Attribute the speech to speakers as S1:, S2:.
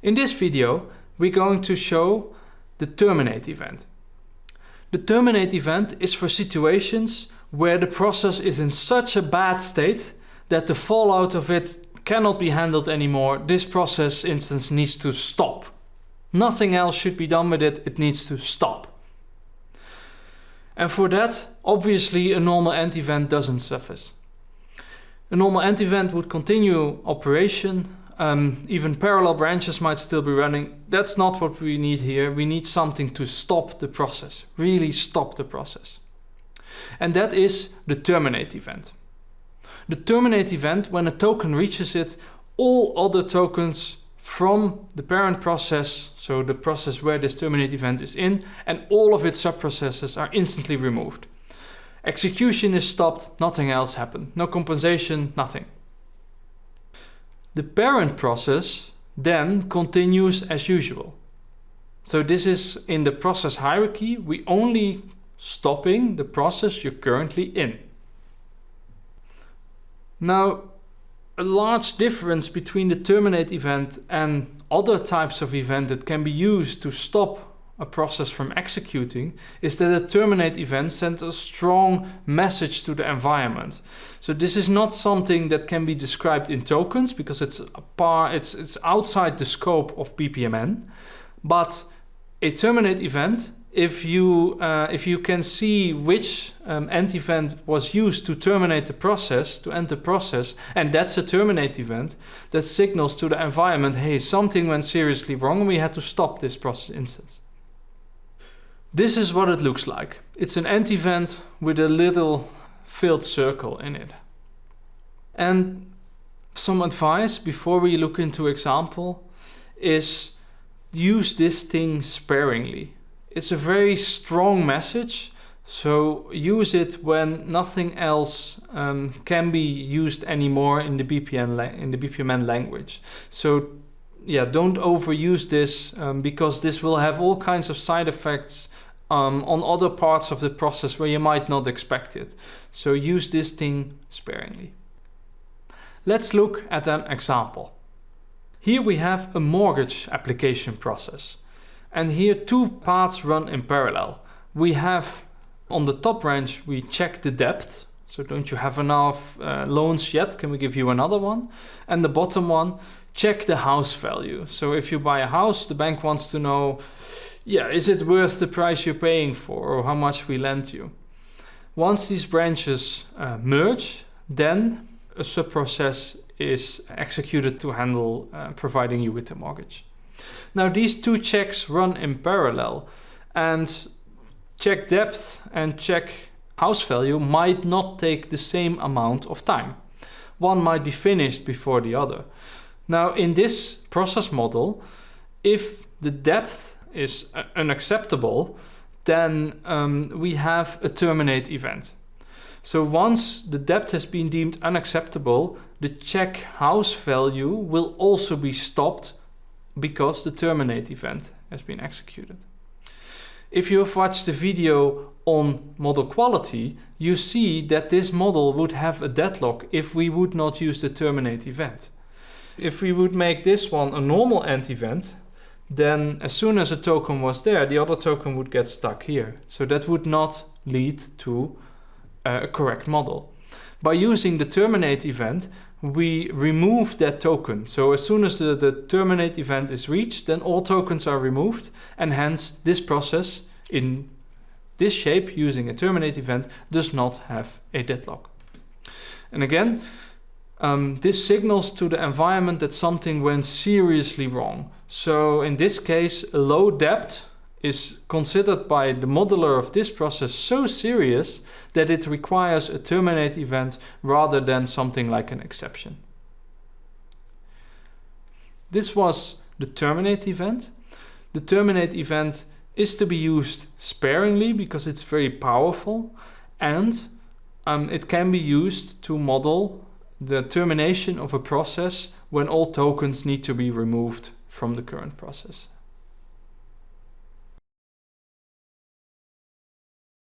S1: In this video, we're going to show the terminate event. The terminate event is for situations where the process is in such a bad state that the fallout of it cannot be handled anymore. This process instance needs to stop. Nothing else should be done with it. It needs to stop. And for that, obviously, a normal end event doesn't surface. A normal end event would continue operation. Even parallel branches might still be running. That's not what we need here. We need something to stop the process, really stop the process. And that is the terminate event. The terminate event, when a token reaches it, all other tokens from the parent process, so the process where this terminate event is in, and all of its subprocesses are instantly removed. Execution is stopped, nothing else happened. No compensation, nothing. The parent process then continues as usual. So this is in the process hierarchy, we only stopping the process you're currently in. Now, a large difference between the terminate event and other types of event that can be used to stop a process from executing is that a terminate event sends a strong message to the environment. So this is not something that can be described in tokens because it's outside the scope of BPMN. But a terminate event, if you can see which end event was used to terminate the process, to end the process, and that's a terminate event, that signals to the environment, hey, something went seriously wrong and we had to stop this process instance. This is what it looks like. It's an end event with a little filled circle in it. And some advice before we look into example is use this thing sparingly. It's a very strong message, so use it when nothing else can be used anymore in the BPMN language. So yeah, don't overuse this because this will have all kinds of side effects on other parts of the process where you might not expect it. So use this thing sparingly. Let's look at an example. Here we have a mortgage application process. And here two paths run in parallel. We have on the top branch, we check the debt. So don't you have enough loans yet? Can we give you another one? And the bottom one, check the house value. So if you buy a house, the bank wants to know, is it worth the price you're paying for or how much we lend you? Once these branches merge, then a subprocess is executed to handle providing you with the mortgage. Now these two checks run in parallel, and check depth and check house value might not take the same amount of time. One might be finished before the other. Now in this process model, if the depth is unacceptable, then we have a terminate event. So once the depth has been deemed unacceptable, the check house value will also be stopped because the terminate event has been executed. If you have watched the video on model quality, you see that this model would have a deadlock if we would not use the terminate event. If we would make this one a normal end event, then as soon as a token was there, the other token would get stuck here. So that would not lead to a correct model. By using the terminate event, we remove that token. So as soon as the terminate event is reached, then all tokens are removed, and hence this process in this shape using a terminate event does not have a deadlock. And again, this signals to the environment that something went seriously wrong. So in this case, a low depth is considered by the modeler of this process so serious that it requires a terminate event rather than something like an exception. This was the terminate event. The terminate event is to be used sparingly because it's very powerful, and it can be used to model the termination of a process when all tokens need to be removed from the current process.